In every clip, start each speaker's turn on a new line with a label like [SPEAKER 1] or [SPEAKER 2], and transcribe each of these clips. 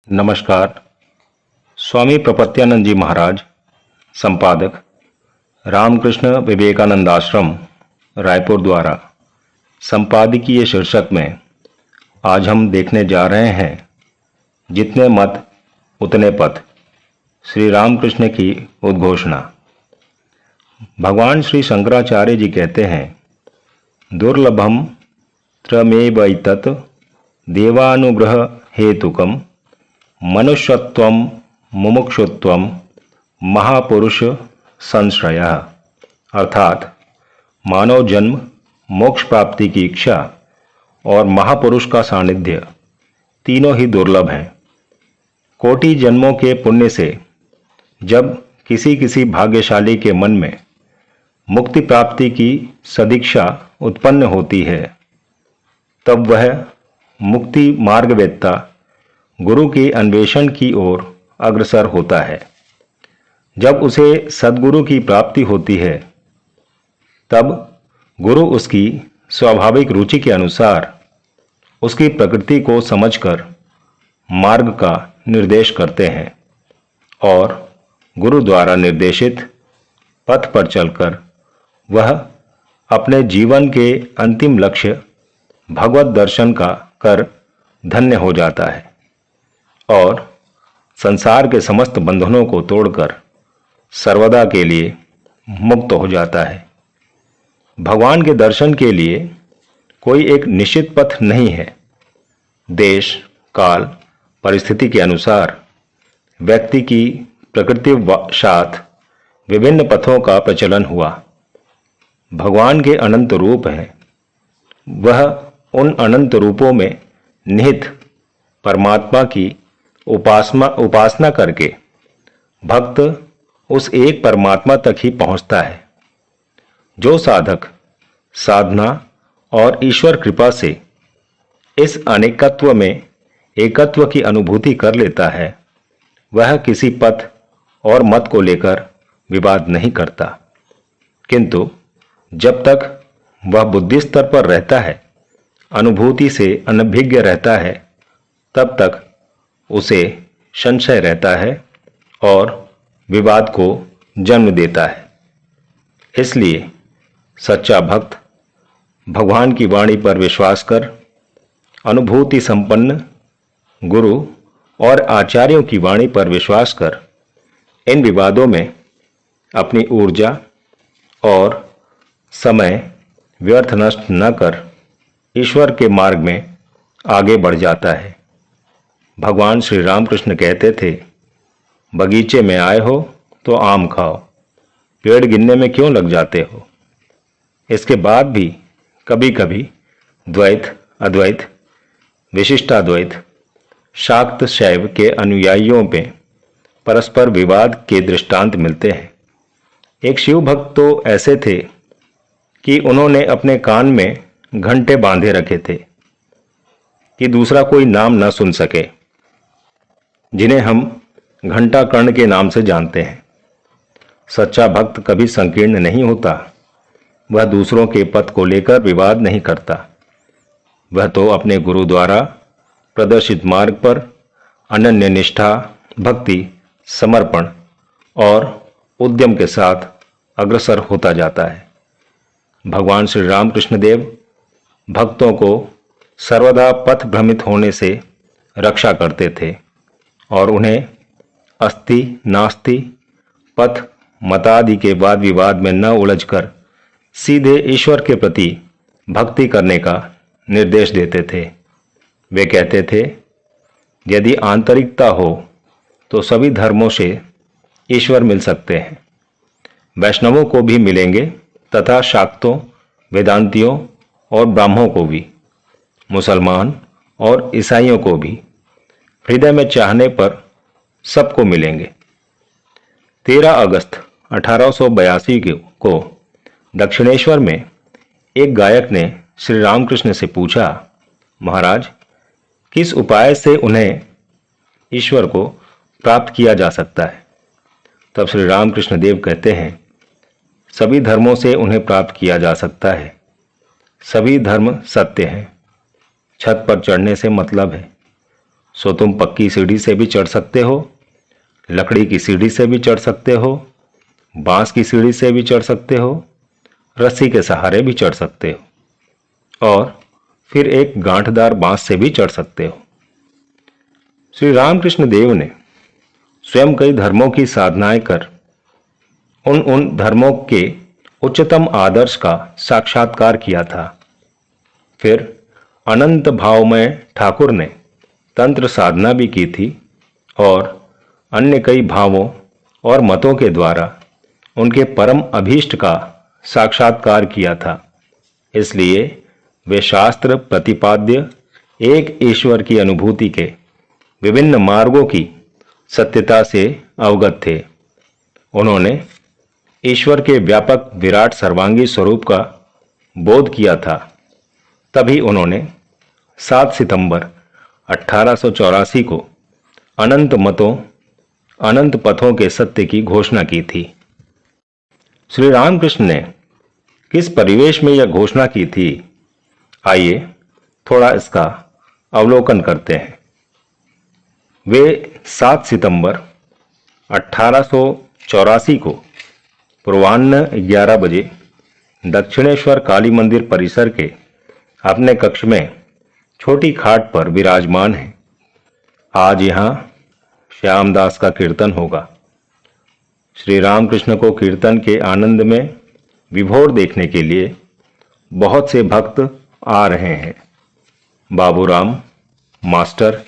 [SPEAKER 1] नमस्कार। स्वामी प्रपत्यानंद जी महाराज, संपादक, रामकृष्ण विवेकानंद आश्रम, रायपुर द्वारा संपादकीय शीर्षक में आज हम देखने जा रहे हैं जितने मत उतने पथ, श्री रामकृष्ण की उद्घोषणा। भगवान श्री शंकराचार्य जी कहते हैं, दुर्लभम त्रमेवैतत् देवानुग्रह हेतुकम मनुष्यत्वम मुमुक्षुत्वम महापुरुष संश्रयः, अर्थात मानव जन्म, मोक्ष प्राप्ति की इच्छा और महापुरुष का सानिध्य तीनों ही दुर्लभ हैं। कोटि जन्मों के पुण्य से जब किसी किसी भाग्यशाली के मन में मुक्ति प्राप्ति की सदिच्छा उत्पन्न होती है, तब वह मुक्ति मार्गवेत्ता गुरु के अन्वेषण की ओर अग्रसर होता है। जब उसे सद्गुरु की प्राप्ति होती है, तब गुरु उसकी स्वाभाविक रुचि के अनुसार उसकी प्रकृति को समझकर मार्ग का निर्देश करते हैं और गुरु द्वारा निर्देशित पथ पर चलकर वह अपने जीवन के अंतिम लक्ष्य भगवत दर्शन का कर धन्य हो जाता है और संसार के समस्त बंधनों को तोड़कर सर्वदा के लिए मुक्त हो जाता है। भगवान के दर्शन के लिए कोई एक निश्चित पथ नहीं है। देश, काल, परिस्थिति के अनुसार व्यक्ति की प्रकृति साथ विभिन्न पथों का प्रचलन हुआ। भगवान के अनंत रूप हैं। वह उन अनंत रूपों में निहित परमात्मा की उपासना करके भक्त उस एक परमात्मा तक ही पहुंचता है। जो साधक साधना और ईश्वर कृपा से इस अनेकत्व में एकत्व की अनुभूति कर लेता है, वह किसी पथ और मत को लेकर विवाद नहीं करता, किंतु जब तक वह बुद्धि स्तर पर रहता है, अनुभूति से अनभिज्ञ रहता है, तब तक उसे संशय रहता है और विवाद को जन्म देता है। इसलिए सच्चा भक्त भगवान की वाणी पर विश्वास कर अनुभूति संपन्न गुरु और आचार्यों की वाणी पर विश्वास कर इन विवादों में अपनी ऊर्जा और समय व्यर्थ नष्ट न कर ईश्वर के मार्ग में आगे बढ़ जाता है। भगवान श्री रामकृष्ण कहते थे, बगीचे में आए हो तो आम खाओ, पेड़ गिनने में क्यों लग जाते हो। इसके बाद भी कभी कभी द्वैत, अद्वैत, विशिष्टाद्वैत, शाक्त शैव के अनुयायियों में परस्पर विवाद के दृष्टांत मिलते हैं। एक शिव भक्त तो ऐसे थे कि उन्होंने अपने कान में घंटे बांधे रखे थे कि दूसरा कोई नाम न सुन सके, जिन्हें हम घंटा कर्ण के नाम से जानते हैं। सच्चा भक्त कभी संकीर्ण नहीं होता। वह दूसरों के पथ को लेकर विवाद नहीं करता। वह तो अपने गुरु द्वारा प्रदर्शित मार्ग पर अनन्य निष्ठा, भक्ति, समर्पण और उद्यम के साथ अग्रसर होता जाता है। भगवान श्री रामकृष्ण देव भक्तों को सर्वदा पथ भ्रमित होने से रक्षा करते थे और उन्हें अस्ति नास्ति पथ मतादि के वाद विवाद में न उलझकर सीधे ईश्वर के प्रति भक्ति करने का निर्देश देते थे। वे कहते थे, यदि आंतरिकता हो तो सभी धर्मों से ईश्वर मिल सकते हैं, वैष्णवों को भी मिलेंगे तथा शाक्तों, वेदांतियों और ब्राह्मणों को भी, मुसलमान और ईसाइयों को भी हृदय में चाहने पर सबको मिलेंगे। 13 अगस्त 1882 को दक्षिणेश्वर में एक गायक ने श्री रामकृष्ण से पूछा, महाराज, किस उपाय से उन्हें ईश्वर को प्राप्त किया जा सकता है। तब श्री रामकृष्ण देव कहते हैं, सभी धर्मों से उन्हें प्राप्त किया जा सकता है। सभी धर्म सत्य हैं। छत पर चढ़ने से मतलब है। सो तुम पक्की सीढ़ी से भी चढ़ सकते हो, लकड़ी की सीढ़ी से भी चढ़ सकते हो, बांस की सीढ़ी से भी चढ़ सकते हो, रस्सी के सहारे भी चढ़ सकते हो और फिर एक गांठदार बांस से भी चढ़ सकते हो। श्री रामकृष्ण देव ने स्वयं कई धर्मों की साधनाएं कर उन धर्मों के उच्चतम आदर्श का साक्षात्कार किया था। फिर अनंत भावमय ठाकुर ने तंत्र साधना भी की थी और अन्य कई भावों और मतों के द्वारा उनके परम अभीष्ट का साक्षात्कार किया था। इसलिए वे शास्त्र प्रतिपाद्य एक ईश्वर की अनुभूति के विभिन्न मार्गों की सत्यता से अवगत थे। उन्होंने ईश्वर के व्यापक विराट सर्वांगी स्वरूप का बोध किया था। तभी उन्होंने 7 सितंबर 1884 को अनंत मतों, अनंत पथों के सत्य की घोषणा की थी। श्री रामकृष्ण ने किस परिवेश में यह घोषणा की थी, आइए थोड़ा इसका अवलोकन करते हैं। वे 7 सितंबर 1884 को पूर्वाह्न 11 बजे दक्षिणेश्वर काली मंदिर परिसर के अपने कक्ष में छोटी खाट पर विराजमान हैं। आज यहाँ श्यामदास का कीर्तन होगा। श्री रामकृष्ण को कीर्तन के आनंद में विभोर देखने के लिए बहुत से भक्त आ रहे हैं। बाबूराम, मास्टर,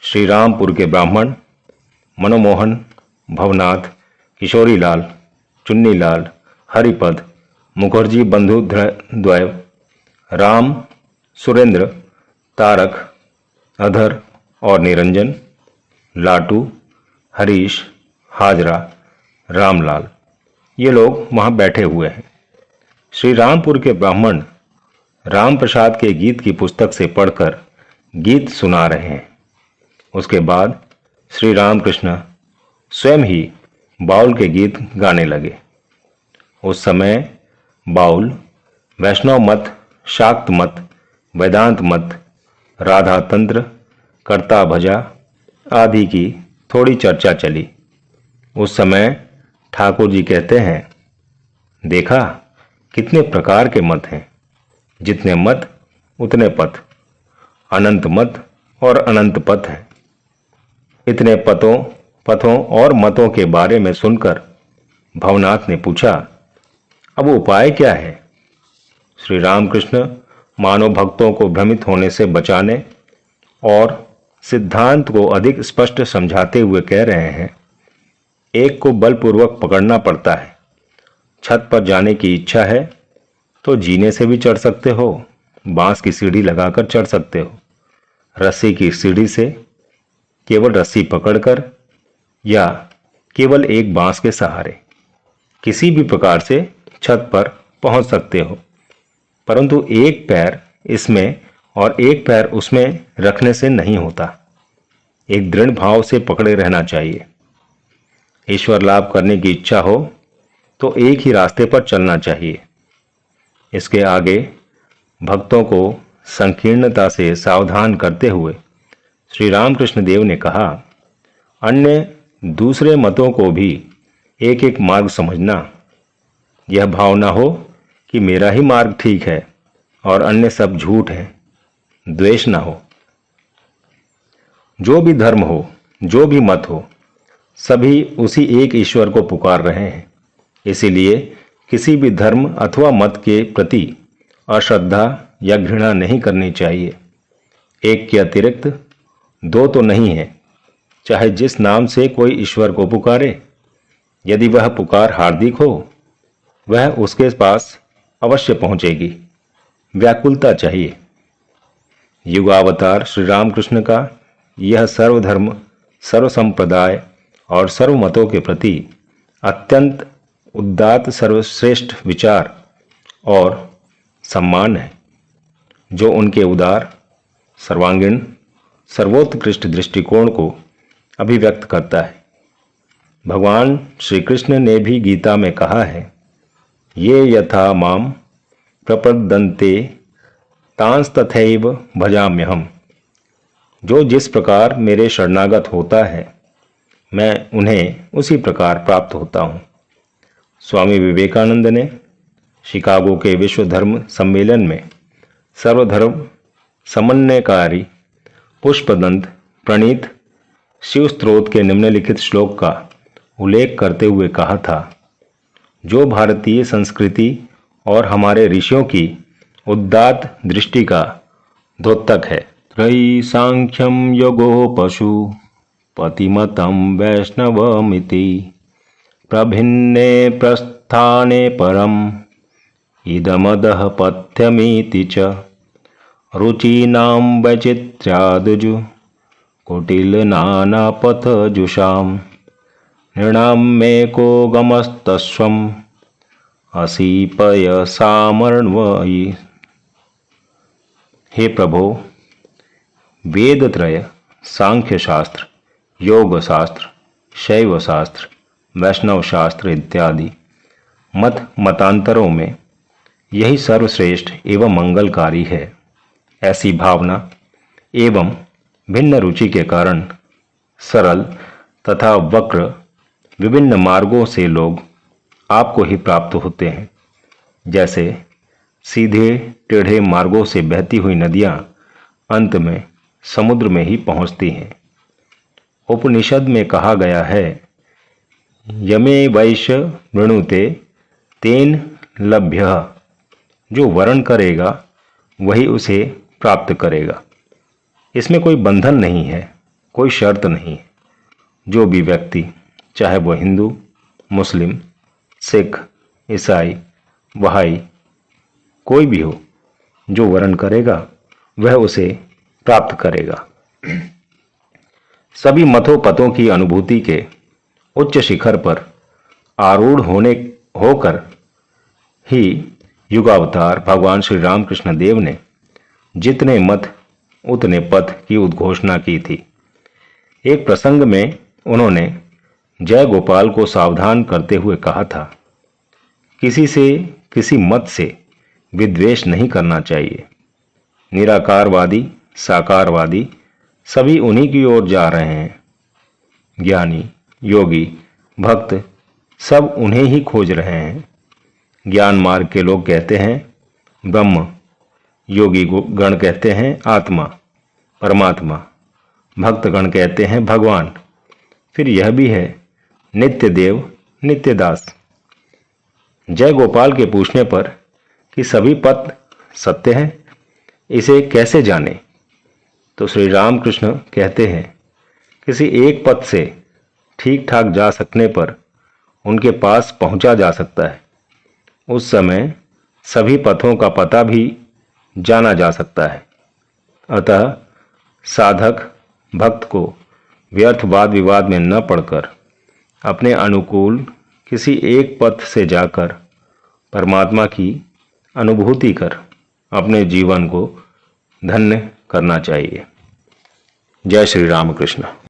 [SPEAKER 1] श्री रामपुर के ब्राह्मण, मनोमोहन, भवनाथ, किशोरीलाल, चुन्नीलाल, हरिपद, मुखर्जी बंधु द्वय, राम, सुरेंद्र, तारक, अधर और निरंजन, लाटू, हरीश, हाजरा, रामलाल, ये लोग वहां बैठे हुए हैं। श्री रामपुर के ब्राह्मण राम प्रसाद के गीत की पुस्तक से पढ़कर गीत सुना रहे हैं। उसके बाद श्री रामकृष्ण स्वयं ही बाउल के गीत गाने लगे। उस समय बाउल, वैष्णव मत, शाक्त मत, वेदांत मत, राधा तंत्र, कर्ता भजा आदि की थोड़ी चर्चा चली। उस समय ठाकुर जी कहते हैं, देखा कितने प्रकार के मत हैं, जितने मत उतने पथ, अनंत मत और अनंत पथ है। इतने पथों और मतों के बारे में सुनकर भवनाथ ने पूछा, अब उपाय क्या है? श्री रामकृष्ण मानव भक्तों को भ्रमित होने से बचाने और सिद्धांत को अधिक स्पष्ट समझाते हुए कह रहे हैं, एक को बलपूर्वक पकड़ना पड़ता है। छत पर जाने की इच्छा है तो जीने से भी चढ़ सकते हो, बांस की सीढ़ी लगाकर चढ़ सकते हो, रस्सी की सीढ़ी से केवल रस्सी पकड़कर या केवल एक बांस के सहारे किसी भी प्रकार से छत पर पहुंच सकते हो, परंतु एक पैर इसमें और एक पैर उसमें रखने से नहीं होता। एक दृढ़ भाव से पकड़े रहना चाहिए। ईश्वर लाभ करने की इच्छा हो तो एक ही रास्ते पर चलना चाहिए। इसके आगे भक्तों को संकीर्णता से सावधान करते हुए श्री रामकृष्ण देव ने कहा, अन्य दूसरे मतों को भी एक एक मार्ग समझना। यह भावना हो कि मेरा ही मार्ग ठीक है और अन्य सब झूठ है। द्वेष ना हो। जो भी धर्म हो, जो भी मत हो, सभी उसी एक ईश्वर को पुकार रहे हैं। इसीलिए किसी भी धर्म अथवा मत के प्रति अश्रद्धा या घृणा नहीं करनी चाहिए। एक के अतिरिक्त दो तो नहीं है। चाहे जिस नाम से कोई ईश्वर को पुकारे, यदि वह पुकार हार्दिक हो, वह उसके पास अवश्य पहुंचेगी। व्याकुलता चाहिए। युगावतार श्री रामकृष्ण का यह सर्वधर्म, सर्व संप्रदाय और सर्व मतों के प्रति अत्यंत उदात्त सर्वश्रेष्ठ विचार और सम्मान है, जो उनके उदार, सर्वांगीण, सर्वोत्कृष्ट दृष्टिकोण को अभिव्यक्त करता है। भगवान श्री कृष्ण ने भी गीता में कहा है, ये यथा माम प्रपद्यन्ते तांस्तथैव भजाम्यहम्। जो जिस प्रकार मेरे शरणागत होता है मैं उन्हें उसी प्रकार प्राप्त होता हूँ। स्वामी विवेकानंद ने शिकागो के विश्व धर्म सम्मेलन में सर्वधर्म समन्वयकारी पुष्पदंत प्रणीत शिव स्त्रोत के निम्नलिखित श्लोक का उल्लेख करते हुए कहा था, जो भारतीय संस्कृति और हमारे ऋषियों की उदात्त दृष्टि का द्योतक है। त्रयी सांख्यम योगो पशु पतिमतम वैष्णवमिति प्रभिन्ने प्रस्थाने परम इदमदः पथ्यमिति च रुचीनां वैचित्र्यादुजु कुटिल नानापथजुषां नृणां मे को गमस्तस्वम् असीपय सामर्ण्वयि। हे प्रभो, वेदत्रय, सांख्य शास्त्र, योग शास्त्र, शैव शास्त्र, वैष्णव शास्त्र इत्यादि मत मतांतरों में यही सर्वश्रेष्ठ एवं मंगलकारी है। ऐसी भावना एवं भिन्न रुचि के कारण सरल तथा वक्र विभिन्न मार्गों से लोग आपको ही प्राप्त होते हैं। जैसे सीधे टेढ़े मार्गों से बहती हुई नदियां अंत में समुद्र में ही पहुंचती हैं। उपनिषद में कहा गया है, यमे वैश्य वृणुते तेन लभ्यः, जो वरण करेगा वही उसे प्राप्त करेगा। इसमें कोई बंधन नहीं है, कोई शर्त नहीं है। जो भी व्यक्ति, चाहे वह हिंदू, मुस्लिम, सिख, ईसाई, बहाई, कोई भी हो, जो वरण करेगा वह उसे प्राप्त करेगा। सभी मतों पतों की अनुभूति के उच्च शिखर पर आरूढ़ होकर ही युगावतार भगवान श्री रामकृष्ण देव ने जितने मत उतने पथ की उद्घोषणा की थी। एक प्रसंग में उन्होंने जय गोपाल को सावधान करते हुए कहा था, किसी से किसी मत से विद्वेष नहीं करना चाहिए। निराकारवादी, साकारवादी सभी उन्हीं की ओर जा रहे हैं। ज्ञानी, योगी, भक्त सब उन्हें ही खोज रहे हैं। ज्ञान मार्ग के लोग कहते हैं ब्रह्म, योगी गण कहते हैं आत्मा, परमात्मा, भक्त गण कहते हैं भगवान। फिर यह भी है नित्य देव नित्य दास। जय गोपाल के पूछने पर कि सभी पथ सत्य हैं, इसे कैसे जाने, तो श्री रामकृष्ण कहते हैं, किसी एक पथ से ठीक ठाक जा सकने पर उनके पास पहुंचा जा सकता है। उस समय सभी पथों का पता भी जाना जा सकता है। अतः साधक भक्त को व्यर्थ वाद विवाद में न पड़कर अपने अनुकूल किसी एक पथ से जाकर परमात्मा की अनुभूति कर अपने जीवन को धन्य करना चाहिए। जय श्री रामकृष्ण।